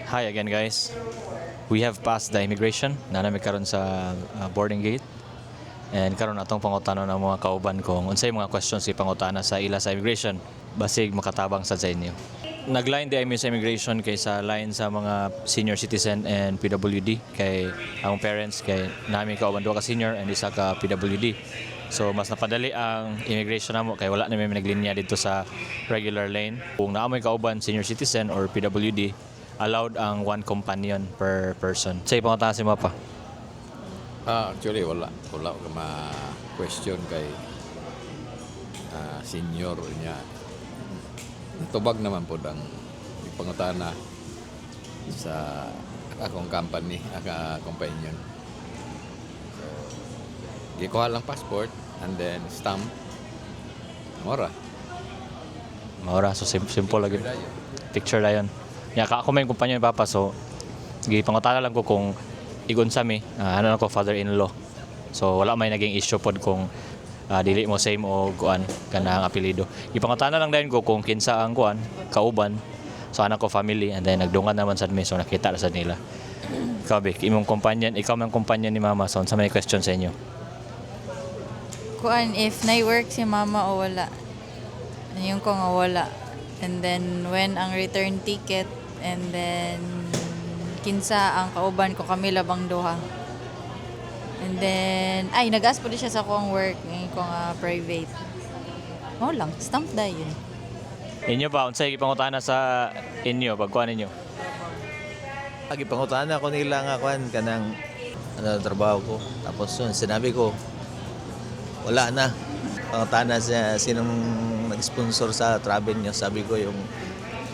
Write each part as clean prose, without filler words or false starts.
Hi again guys. We have passed the immigration. Nanami karon sa boarding gate. And karon atong pangutana ng mga kauban kung unsay mga questions si pangutana sa ila sa immigration basig makatabang sa inyo. Nagline di ay sa immigration kay sa line sa mga senior citizen and PWD kay ang parents kay nami kauban duha ka senior and isa ka PWD. So mas napadali ang immigration namo kay wala na may naglinya dito sa regular lane. Kung naamoy kauban senior citizen or PWD, allowed ang one companion per person. Say pangutana si Mapa. Actually, wala ko ma-question kay senior niya. Tubag naman po ang ipangutana sa akong company, companion. So, gikuha lang passport and then stamp. Mora. So simple lagi. Picture na yun. Ako may kumpanya ni Papa, so sige, pangutana lang ko kung igunsa mi, ano ko father-in-law. So wala may naging issue pod kung dili mo same o kuan kanang apelyido. Ipangutana lang din ko kung kinsa ang kuan kauban. So anak ko family and then nagdungan naman sad mi so nakita ra sad nila. Kabe, imong companion, ikaw man companion ni Mama, so sa may question sa inyo. Kuan if na-work si mama o wala. Yung ko nga wala. And then when ang return ticket and then kinsa ang kauban ko kami labang duha. And then nag-ask po din siya sa akong work ngayon ko nga private. Lang, stamp da yun. Inyo ba unsay ipangutana sa inyo pagkuan ninyo? Agi pangutana ko nila nga kuan kanang trabaho ko. Tapos yun, sinabi ko wala na. Pangutana sa sinong nag-sponsor sa travel niyo. Sabi ko yung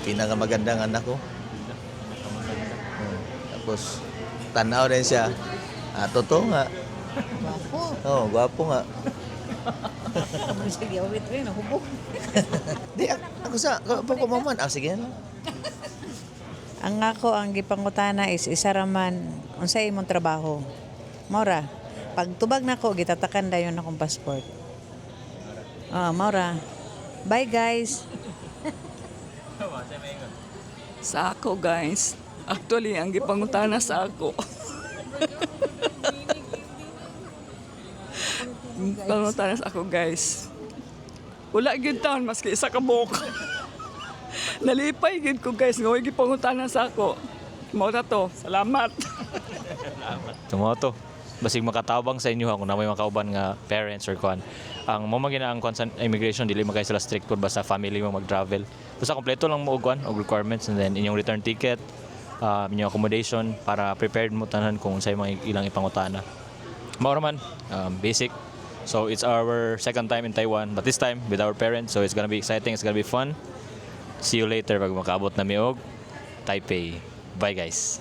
pinakamagandang anak ko. Tapos tanaw rin siya. Totoo nga. Gwapo. Oo, gwapo nga. Sige, wait, nahubog. Di, ako sa, ko maman. Sige na. Ang ako ang gipangutana is isa raman unsay imong trabaho. Mora, pag tubag nako gitatakan dayon akong passport. Mora. Bye guys. Sa ako guys, actually ang gipangutana sa ako. Pangutana sa ako guys. Wala gyud taon maski isa ka buok. Nalipay gyud ko guys nga gipangutana sa ako. Mao ta to. Salamat. Tumoto. Basig makatabang sa inyo kung na may makauban nga parents or kuan. Ang mo magina ang kuan sa immigration dili magay sila strict pod basta family mo mag-travel. Basta kompleto lang mo og kuan og requirements and then inyong return ticket, inyong accommodation para prepared mo tanan kung sa mga ilang ipangutana. Mao man basic. So it's our second time in Taiwan but this time with our parents, so it's gonna be exciting, it's gonna be fun. See you later pag makaabot na mi og Taipei. Bye guys.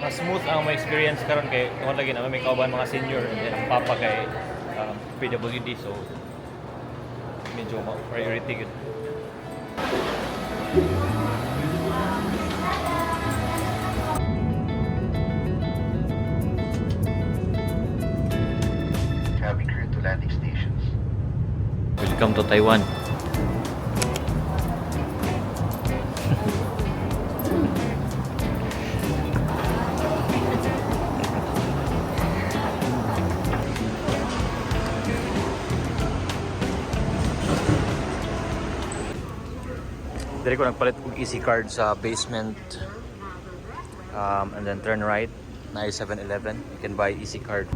Mas smooth ang my experience karon kay kung lagi na may kauban mga senior and then ang papa kay PWD, so medyo priority good. Cabin crew to landing stations. Welcome to Taiwan. Dili ko nagpalit og easy card sa basement and then turn right na 7-Eleven. You can buy easy card.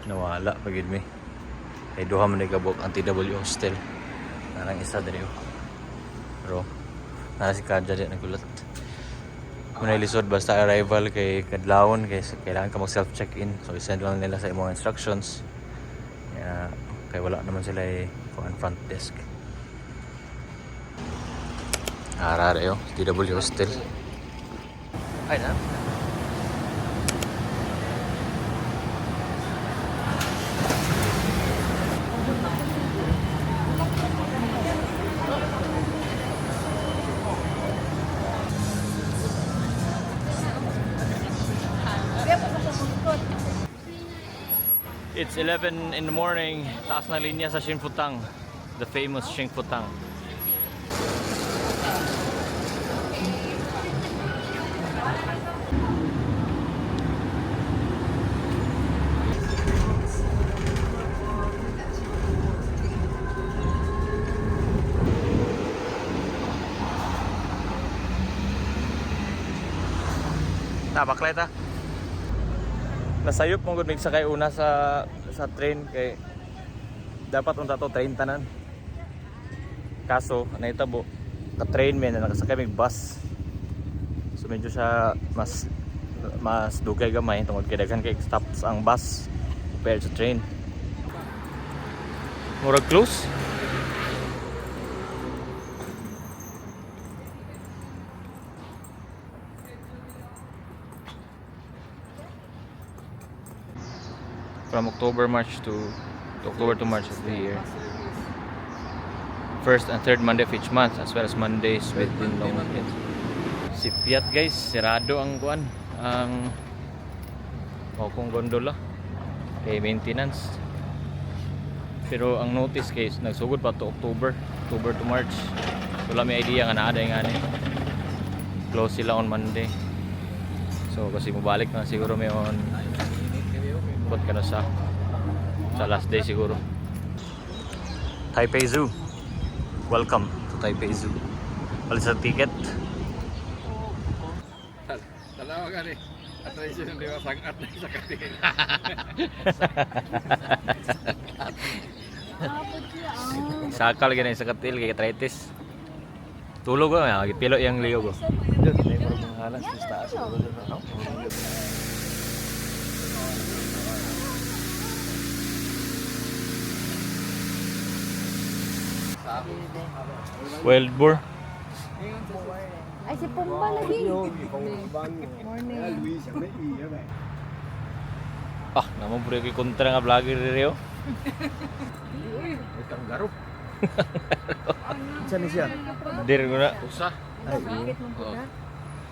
Nawala pagid mi. Kay duha man nagabok ang TW hostel. Narang isa diri. Pero nara si Kadja di nagulat. Kung nailisod basta arrival kay kadlawon kay kailangan ka mag self check-in, so isend lang nila sa imong instructions. Kay wala naman sila kung front desk. Arare yo, TW hostel. Ay na. It's 11 in the morning. Taas na linya sa Shinfutang. The famous Shinfutang. Baklay ta. Nasayop mo gud mig sakay una sa train kay dapat unta to train tanan. Kaso nahitabo ka train man na nakasakay mig bus. So medyo siya mas dugay gamay tungod kay daghan kay stops ang bus compared sa train. Murag close. From October to March of the year. First and third Monday of each month, as well as Mondays within long weekends. Si Piat guys, sirado ang kuan, ang kung gondola kay maintenance. Pero ang notice case nagsugod pa to October to March. Wala may idea nga naada nga ni. Close sila on Monday. So kasi mabalik na siguro may on bot ka na sa last day siguro. Taipei Zoo. Welcome to Taipei Zoo. Palit sa ticket. Talawa ka ni. Attraction ng diwa sangat na sa kating. Sakal gani sa katil kay arthritis. Tulog ko, pilo yang liyo ko. Wild boar. Ay, si Pumba lagi. Ah, naman puro kay kontra nga vlogger rin Utang laro. Saan siya? Dir ko na. Usa.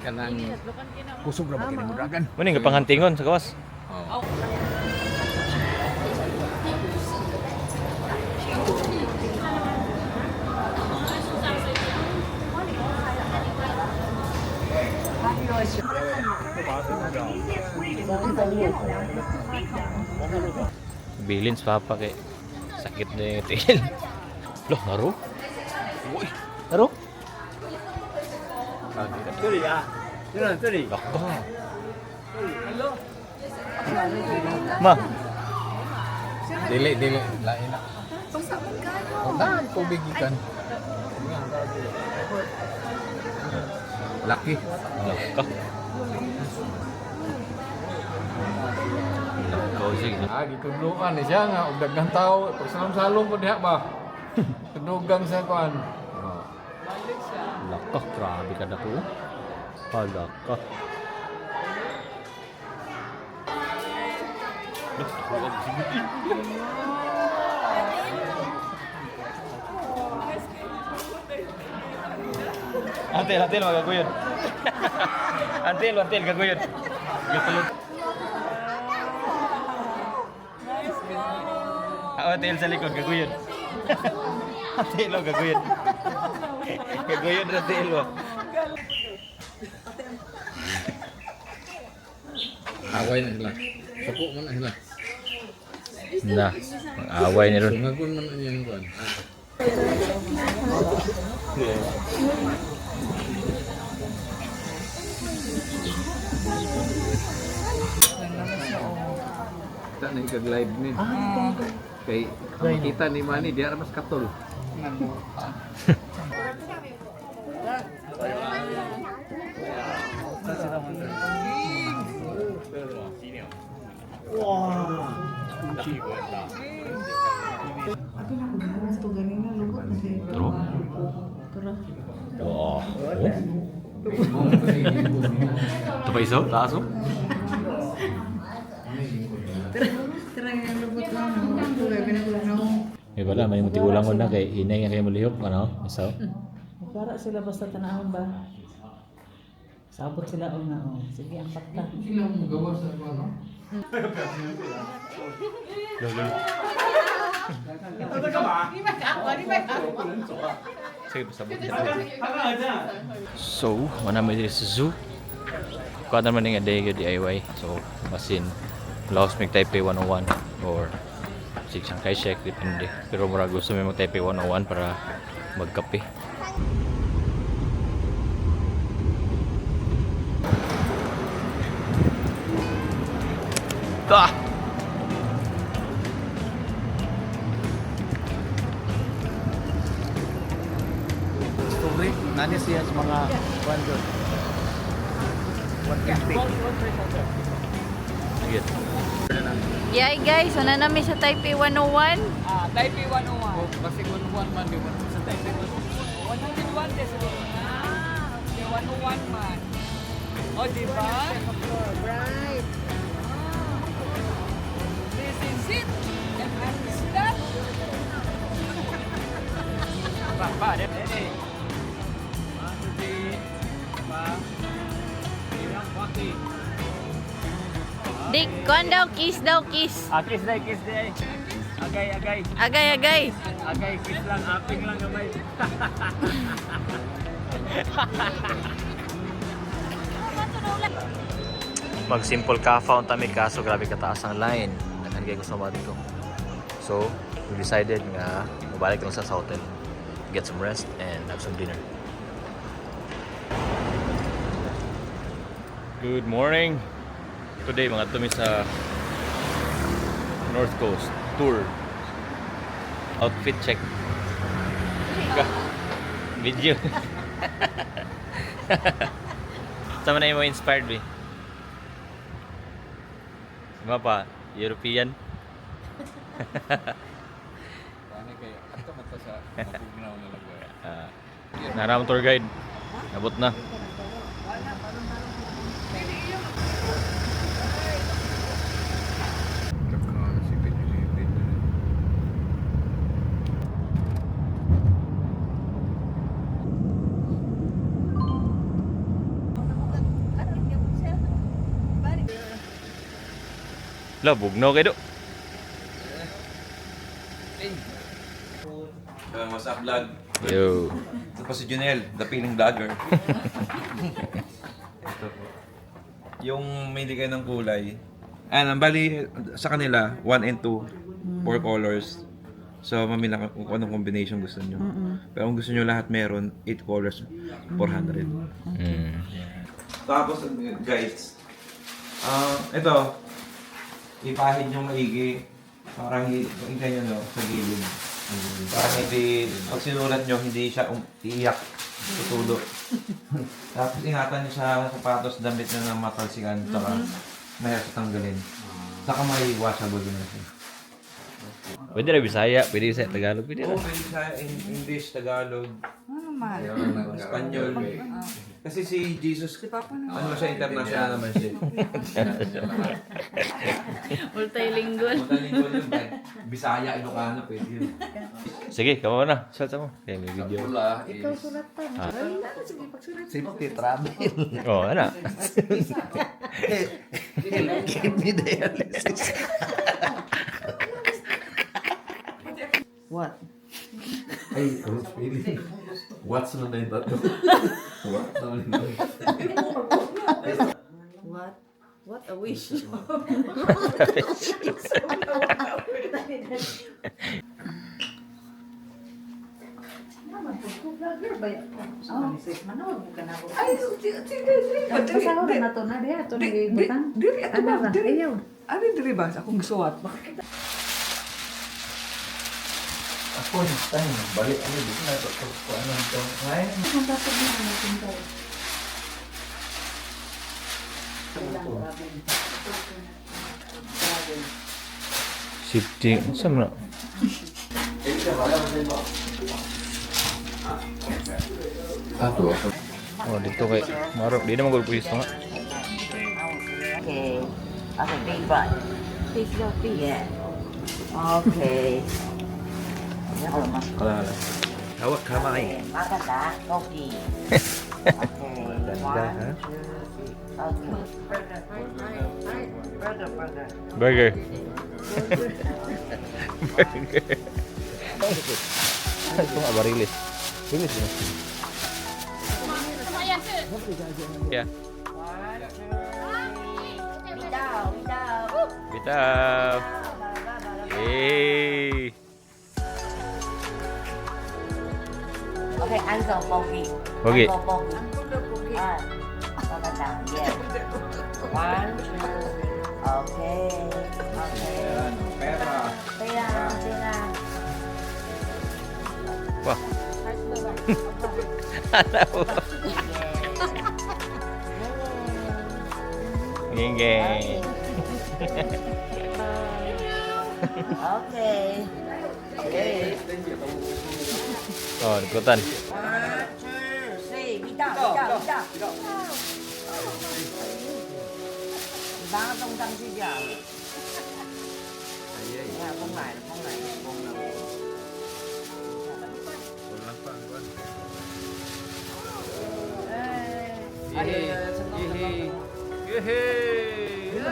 Kanang kusog ra ba kini mudagan? Muni nga panghantingon sa kawas. Oh. Bilin sa papa kay sakit na yung tail. Loh, naro? Uy, naro? Lako. Ma, Dili lain na. Daan tubig ikan. Laki. lako. Lako sige. Gitudluan ni siya nga og daghang tawo pag salom-salom po diha ba. Tudugang sa kuan. Lako, grabe ka na ko. Lako. Antil, magaguyod. Antil, gaguyod. Gaguyod. Antil sa likod, gaguyod. Antil, gaguyod. Gaguyod na antil. Away na sila. Suko mo na sila. Nah, away ni ron. Sungagon man na yan kuan. Kita na ikag-live ni. Kay makita ni Manny, diya mas katol. Turo? Oh. Ito pa iso? Taas mo? May pala, may mutigulang ko na kay inay nga kayo malihok, ano? Isaw? Para sila basta tanahon ba? Sabot sila o na o. Sige, ang pakta. Sila mo gawa sa ano? Sige, pasabot niya. So, manami dito sa zoo. Kuha naman nga day yung DIY. So, masin Laos may Taipei 101 or Chiang Kai-shek, depende. Pero mura gusto mo mag Taipei 101 para magkape. Ah! Story, nani siya sa mga kwan doon. 150. Sige. Yeah guys, wala namin sa Taipei 101. Taipei 101. Kasi kunuhan man, di ba? Sa Taipei 101 din siguro. Okay, 101 man. Oh, di ba? Right. This is it. And is that? Ba, ready. Dik, kuhan daw, kiss daw, kiss. Kiss day, kiss day. Agay, agay. Agay, agay. Agay, kiss lang, aping lang gamay. Mag simple kafa on tami kaso grabe kataas ang line. Daghan kay gusto mo dito. So, we decided nga mabalik lang sa hotel. Get some rest and have some dinner. Good morning. Today mga tumi sa North Coast tour. Outfit check. Video. Sama na yung mga inspired be. Sama pa, European. Paano kaya? Ato mata sa mapugnaw na lugar. Naram tour guide. Nabot na. Sipit-sipit. La, bugnaw kayo do. What's up, vlog? Yo. Ito po si Junel, the feeling vlogger. Ito po. Yung may ligay ng kulay. Ang bali sa kanila, 1 and 2, 4 colors. So, mamili lang kung anong combination gusto nyo. Pero kung gusto nyo lahat meron, 8 colors, 400. Tapos, guys, ito, ipahid nyo maigi. Parang hintay nyo sa gilid. Parang hindi, pag sinulat nyo, hindi siya iiyak. Tutulo. Tapos ingatan nyo sa sapatos, damit na matalsikan. Saka mahirap sa tanggalin. Saka may washable din na siya. Pwede na Bisaya, pwede sa Tagalog, pwede na. Oo, pwede sa English, Tagalog, Espanyol. Kasi si Jesus, ano siya, international naman siya. Multilingual. Matalingon yun, Bisaya, Ilocano, pwede yun. Sige, kamo na. Salta mo. Kaya may video. Pula Ikaw is sulatan. Safety travel. Oh, ano? Kidney dialysis. What? ay, I was feeling. What's na ito? What? What? What a wish. Ano diri ba? Akong suwat. Ako, next time, balik ano, dito na ito. Kung ano ito. Ngayon, Safety. Saan na? Oh, dito kay Maro. Di naman gulpo isto nga. Okay. Okay, big bite. Big bite. Yeah. Okay. kalala. Hawak kamay. Maganda. Coffee. Okay. Ganda, ha? Okay. Burger. Burger. Ito nga, barilis. Rilis mo. Yeah. Bitaw. Yay! Okay, Anzo, Pogi. Pogi. Anzo, Pogi. Ah, maganda. Yes. 1, 2. Okay. Okay. Pera. Pera, pera. Wah. Ano? Geng. Okay. Okay. Oh, ikutan. 1, 2, 3. Bida, bida, bida. Ba tung tăng chi giờ. Dạ, phong lại, phong lại, phong lại.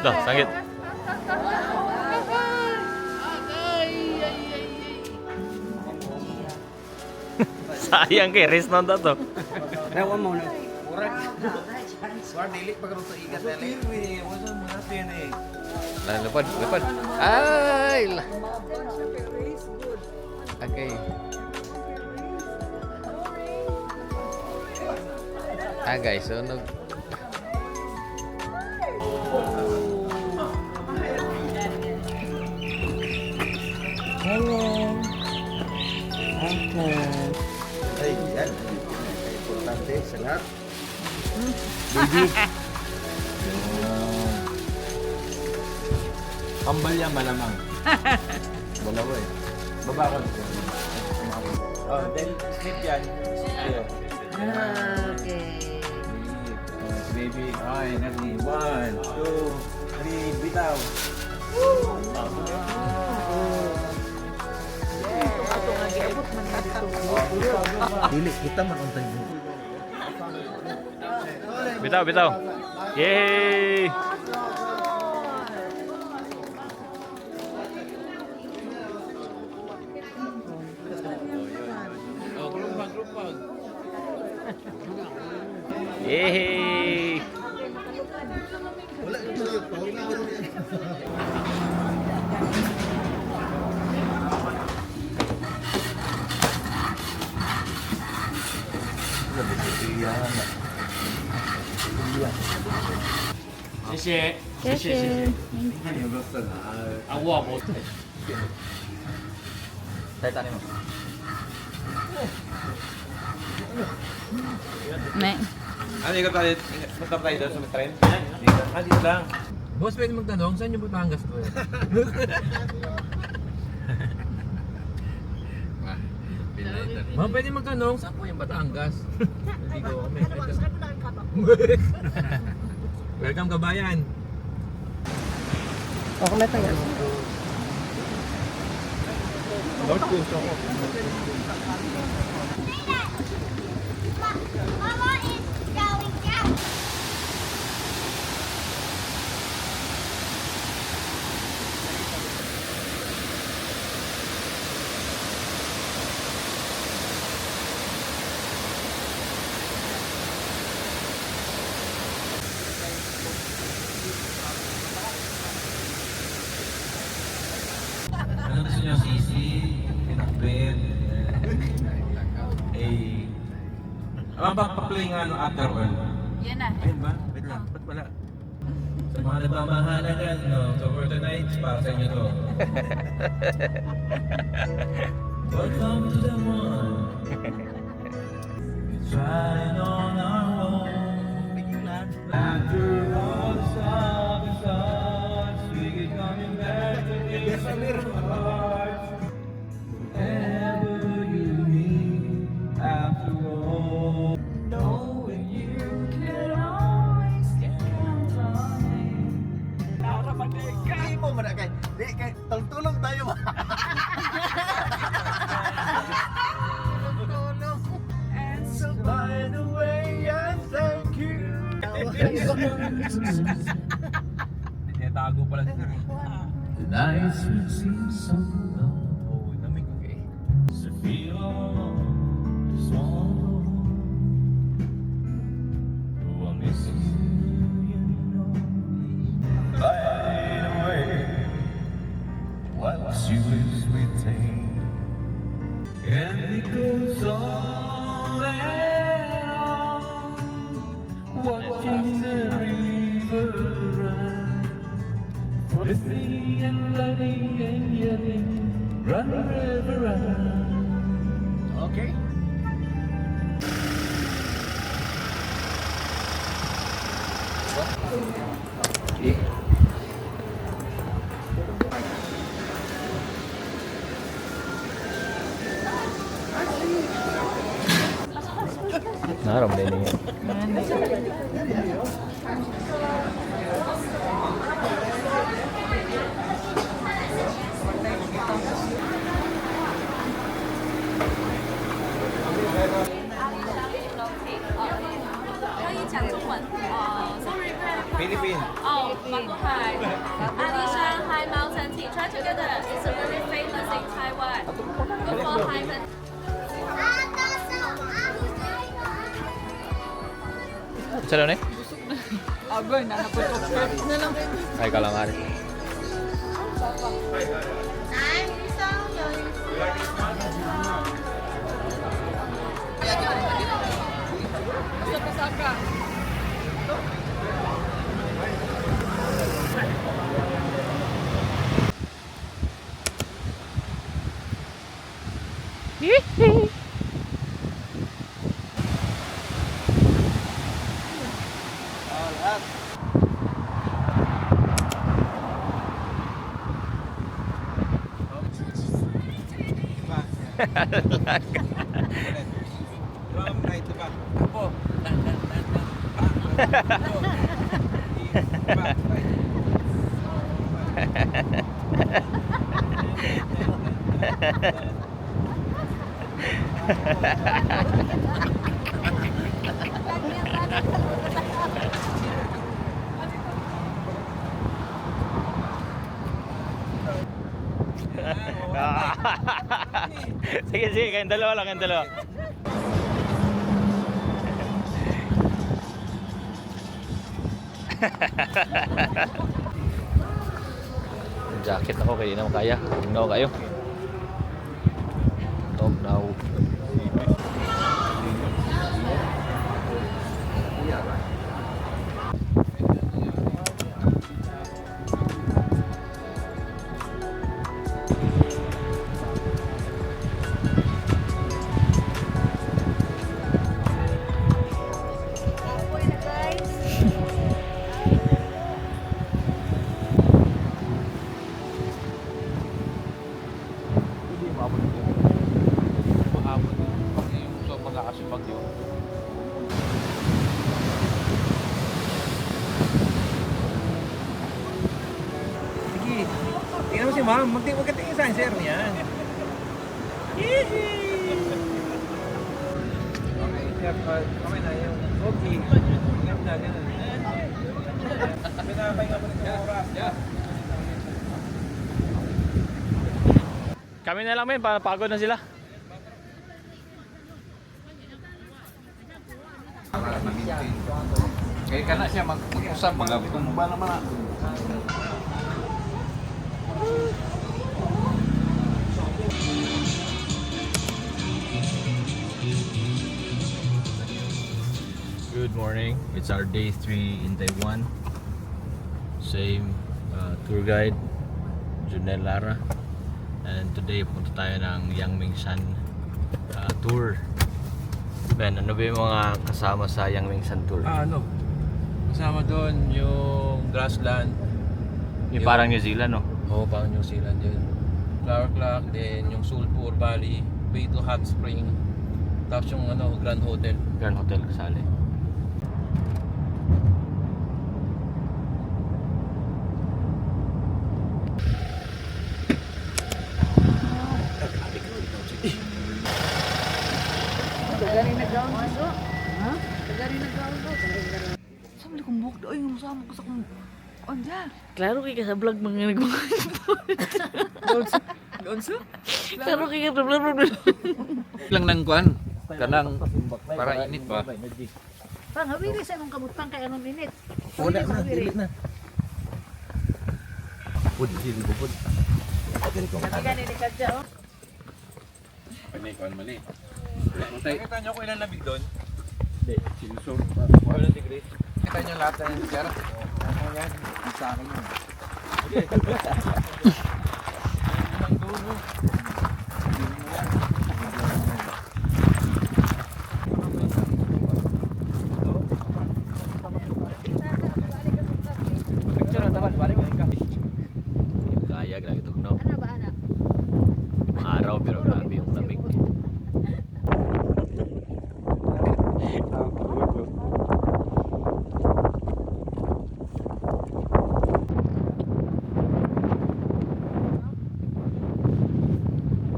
Dah, sakit. Sayang kay race nonton to. Nawa mo na. War dili pa karon sa ikat dali. Nah, lepas, lepas. Ay. Okay. Ah guys, sunog. Hello. Okay. Ay, yan. Importante sa lahat. Kambal yan malamang. Dalawa eh. Baba ko. Oh, then sleep yan. Sleep. Okay. Baby, ay, energy. 1, 2, 3, bitaw. Dili, kita man on time. Bitaw, bitaw. Yay! Yay!谢谢。啊，我冇。 Tayo tanin mo. Ne. Ano, ikot tayo, punta tayo doon sa train? Dito lang. Boss, pwede magtanong, saan yung Batangas to eh? Ma'am, pwede magtanong, saan po yung Batangas? Hindi ko kami. Welcome kabayan. Okay na tayo. North Coast ako. Ano gusto nyo? Sisi? Pinakbet? Eh... pa-play nga no after all. Yan na. Ayun ba? Wait lang. Ba't wala? Sa mga nagmamahalagan, no? So for tonight, para sa inyo to. Welcome to the one. We're trying on our own. After all the stop and starts, we get coming back to this heart. Whatever you need, after all, knowing you can always count on me. Hindi mo man kay. Di kay tulong tayo ba? And so by the way, I thank you. Tinatago pala si Sir. Tonight's will seem so long. Oh, lamig okay. So feel just want to oh, I miss you, you know. Fade away once you is retained. And it goes on and on, watching the river run, listening and loving and yelling, run river run. Okay. Naram din niya. Philippine. Oh, Mabuhay. Alishan High Mountain Tea. Try together. It's very famous in Taiwan. Good for hyper. Sa daw ni? Agoy na naputok na lang. Ay, calamari. Basta pasaka. Sige, sige, kayong dalawa lang, kayong dalawa. Jacket ako, kaya di naman kaya. Tingnan ko kayo. Top now. Sige. Tingnan mo si ma'am. Magkatingin sa sir niyan. Okay, chef. Okay na yung okay. Tingnan na ganun. Pinapahinga mo ng oras. Yeah. Kami na lang, men. Pagod na sila. Kaya ka na siya mag-usap, mag-tumba naman na. Good morning. It's our day 3 in Taiwan. Same tour guide, Junel Lara. And today punta tayo ng Yangmingshan tour. Ben, ano ba yung mga kasama sa Yangmingshan tour? Kasama doon yung grassland. Yung parang New Zealand, no? Oo, parang New Zealand yun. Flower Clock, then yung Sulphur Valley, Way to Hot Spring, tapos yung Grand Hotel. Grand Hotel kasali. Sabi kong buhok, ay, yung sama ko sa kong Klaro kay ka sa vlog mga nagmamahal. Klaro kay ka sa vlog. Lang nang kuan. Kanang para init ba? Pang, hawiri sa mong kabutang kay anong minit. Wala na, dili na. Pud, dili ko pud. Dili ko Kami gani ni Kadja, oh. Panay kuan man eh. Nakita niyo kung ilan labig doon? Sinusur. Ilang degree? Kita niyo lahat ng sir. Ano yan? Sa akin yun. Kaya, grabe tugnaw. Ano ba, anak? Araw, pero grabe yung lamig.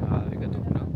Grabe ka tugnaw.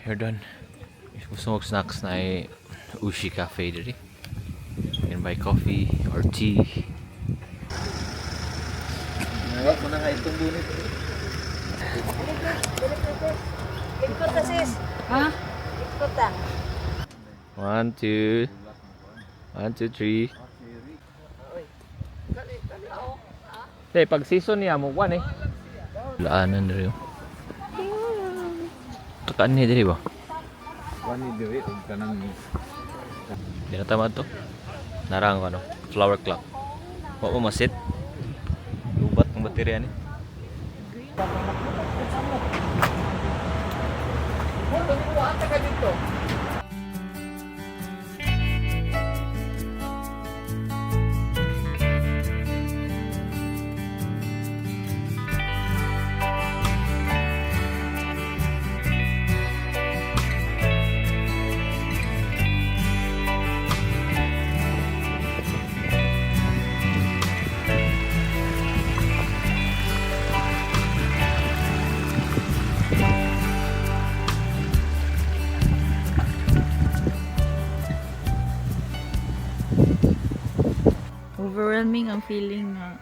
We're done. If gusto mo snacks na ay Ushi Cafe diri. You can buy coffee or tea. Nawa mo na nga itong bunit. Ikot ta, sis. Ha? Ikot ta. 1, 2. 1, 2, 3. Hey, pag season niya mo 1 eh. Laanan diri. Takaan ni diri ba? Kuan ni diri og kanang Di na tama to. Narang ko ano, flower clock. Wa mo masit. Lubat ng baterya ni. Overwhelming ang feeling na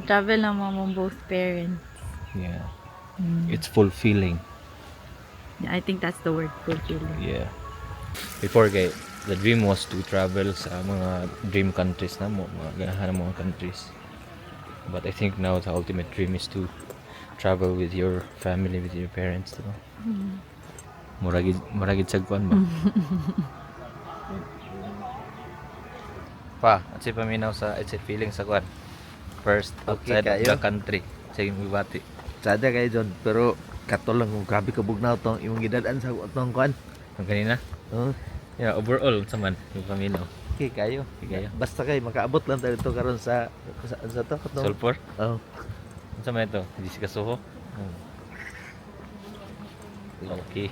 travel na mo both parents. Yeah. It's fulfilling. I think that's the word, fulfilling. Yeah. Before kay the dream was to travel sa mga dream countries na mo, mga ganahan ng mga countries. But I think now the ultimate dream is to travel with your family, with your parents, diba? Muragid sagkuan ba? Pa, at si paminaw sa it's a feeling sa kuan. First outside Okay, of the kayo. country. Sa Bati. Sada kayo John, pero kato lang kung grabe ka bugnaw tong imong gidadaan sa tong kuan. Ang kanina? Oh, Yeah, overall sa man yung paminaw. okay kayo. Okay kayo. Basta kay makaabot lang tayo dito karon sa to katong. Sulfur? Oh. Ano sa man ito? Hindi si Kasuho? Okay.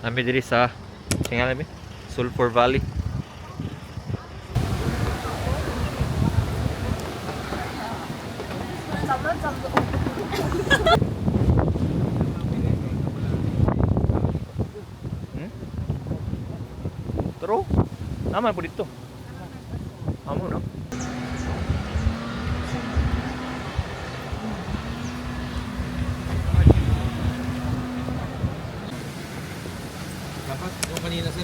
Kami diri sa tingala mi Sulphur Valley. Taro. Aman po dito. Amo no. Dapat yung kanina sa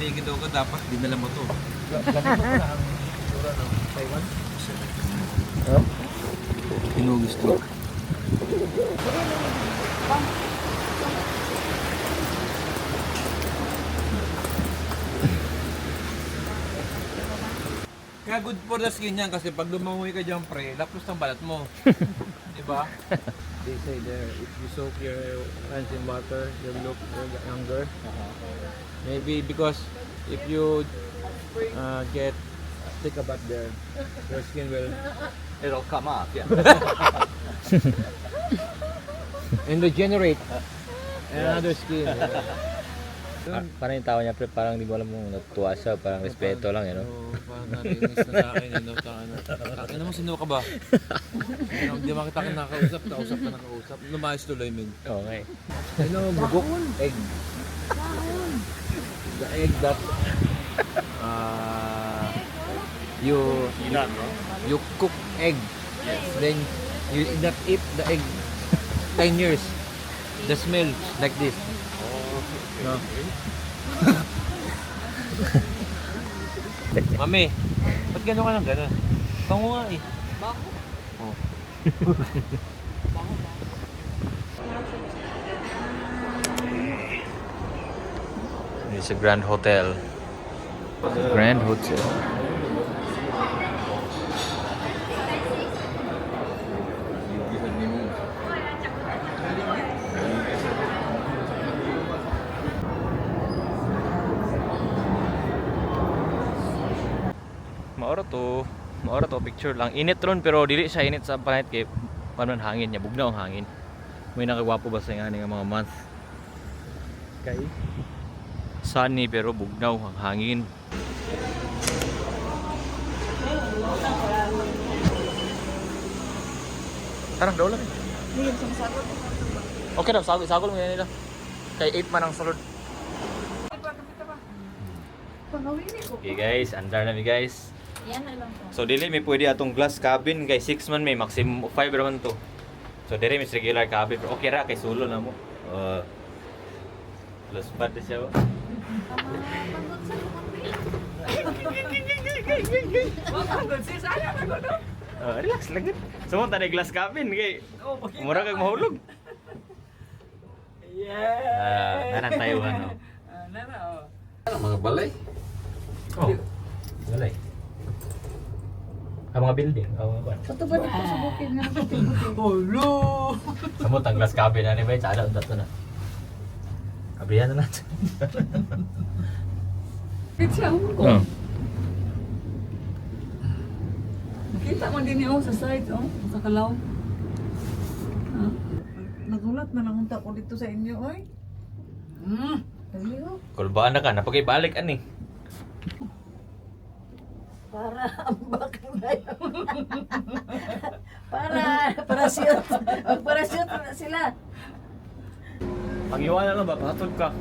kinikidaw ka, dapat dinala mo to. Hinugis to. Kaya good for the skin yan kasi pag lumangoy ka dyan pre, lapos ng balat mo. Diba? They say there, if you soak your hands in water, you'll look younger. Maybe because if you get thick about there, your skin will It'll come off, yeah. and regenerate another skin. Parang yung tao niya, pre, parang di mo alam kung natuwa siya, parang respeto lang, you know? Parang narinis na sa akin, ano, ano mo, sino ka ba? Hindi makita ka nakausap, kausap ka nakausap. Lumayas tuloy, min. Okay. You know, bugok, egg. The egg that you cook egg. Then you not eat the egg 10 years. The smell like this. No. Mami, ba't gano'n ka lang gano'n? Bango nga eh. It's a Grand Hotel. Grand Hotel. Maora to picture lang. Init ron pero dili siya init sa panit kay panon hangin niya, bugnaw ang hangin. May nakagwapo ba sa nga mga month. Kay sunny pero bugnaw ang hangin. Tarang daw lang. Okay daw, sagol mo yan nila. Kay 8 man ang sulod. Okay guys, andar na mi guys. Yan na lang po. So dili may pwede atong glass cabin guys, 6 man may maximum 5 raman to. So dili may regular cabin pero okay ra kay sulo na mo. Plus pad siya. Relax lang. Sumunta na glass cabin kay mura kag mahulog. Yeah. Nanan tayo ano. Mga balay. Oh. Balay. Ang mga building, mga kwan. Ito ba dito sa bukid nga? Samot ang glass cabin na ni bay, tsada undat na. Abrihan na natin. Kitsa ko. Oh. Kita mo din yung sa side, oh, sa kalaw. Nagulat na lang unta ko dito sa inyo, oy. Dali, oh. Kulbaan na ka, napagibalik ani. Para ambak na yun. Parachute. Parachute na sila. Pag-iwan na lang ba, patod ka.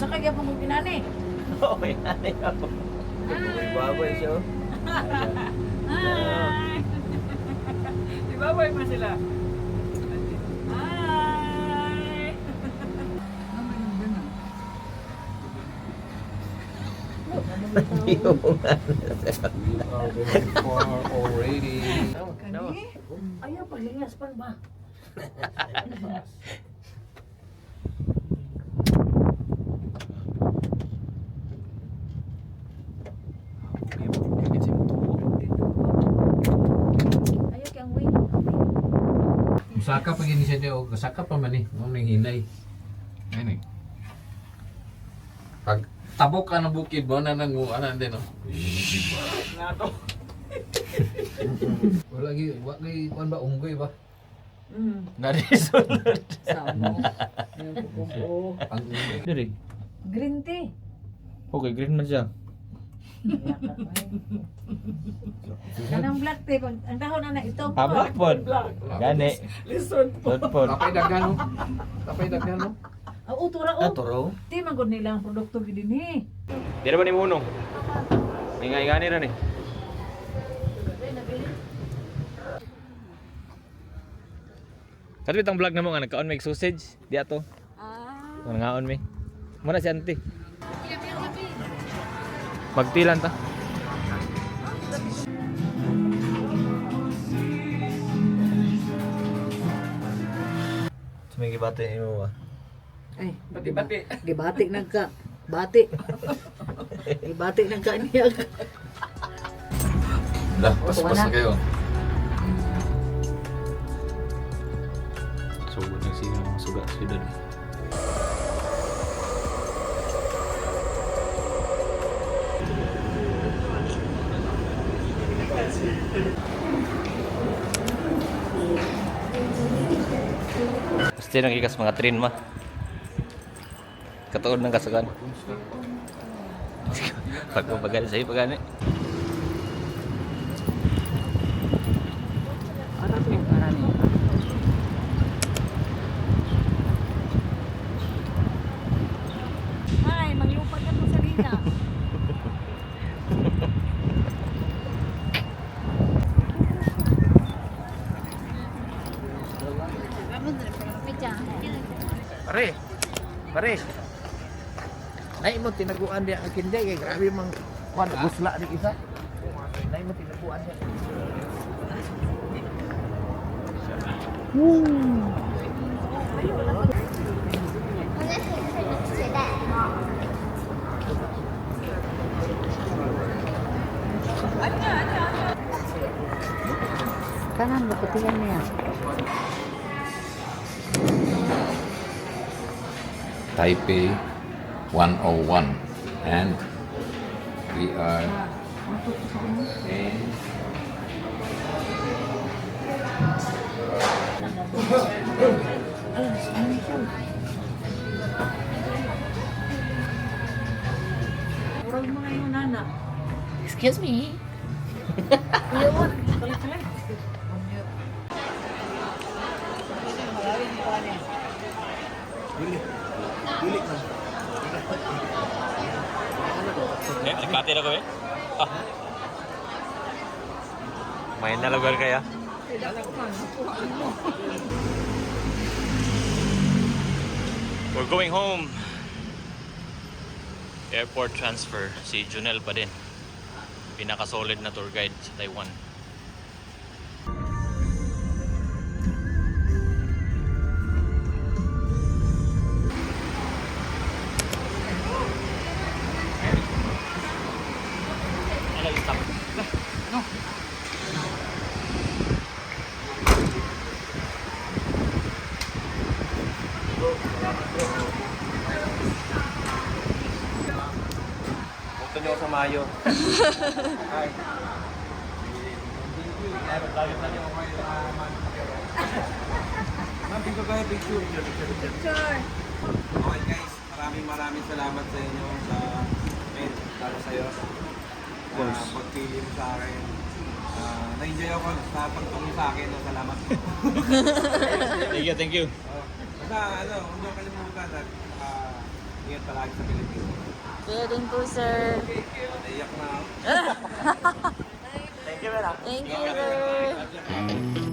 Sa kaya mo pinani. Oo, yan ako. May baboy siya. Hi! Di ba boy pa sila? Hi! Already. Ayaw, paglingas pa ba? Ayaw kang wait. Musaka pag ini siya o kasaka pa man eh. Mo nang hinay. Ayun eh. Pag tabok ka ng bukid mo na nanguanan din oh. Nato. Wala gi kuan ba unggoy ba? Narisod. Samo. Ayaw ko. Ang unggoy. Diri. Green tea. Okay, green man siya. Anong black tea? Ang dahon na ito. Black pod. Gani. Listen. Pod pod. Tapay daghan no. Tapay daghan no. Oo, tura o. Toro. Di man gud nila ang produkto gid dinhi. Di na ba ni Munong? Ingay-ingani ra ni. Katwit ang vlog na mo nga nagkaon may sausage. Di ato. Ngaon mi. Muna si auntie. Magtilan ta. Sumigi bati mo ba? Ay, bati. Gibati nagka. Bati. Gibati nagka niya. Dah, pas-pas na kayo. Sugod na siya mga suga sa syudad. Pasti nagikas mga train ma. Katuod ng kasugan. Pagpapagani sa'yo pagani. Ay, maglupad ka po sa Rina. Pare. Pare. Nay mo tinaguan dia ang kinde kay grabe mang kwan busla di isa. Nay mo tinaguan dia. Kanan, bakutihan niya. Taipei 101 and we are in Murag mga yung nana. Excuse me. Nagkati na ko eh. Main na lugar kaya. We're going home. Airport transfer. Si Junel pa din. Pinaka-solid na tour guide sa Taiwan. Punta nyo sa Mayo. Hi. Ma'am, dito kayo picture. Picture. Okay guys, maraming salamat sa inyo sa lalo sa'yo. Pagpili mo sa akin. Na-enjoy ako sa pagtulong sa akin. Salamat. Thank you. Basta huwag niyo kalimutan at ingat palagi sa Pilipinas. Kaya din po, sir. Naiyak na ako. Thank you, sir.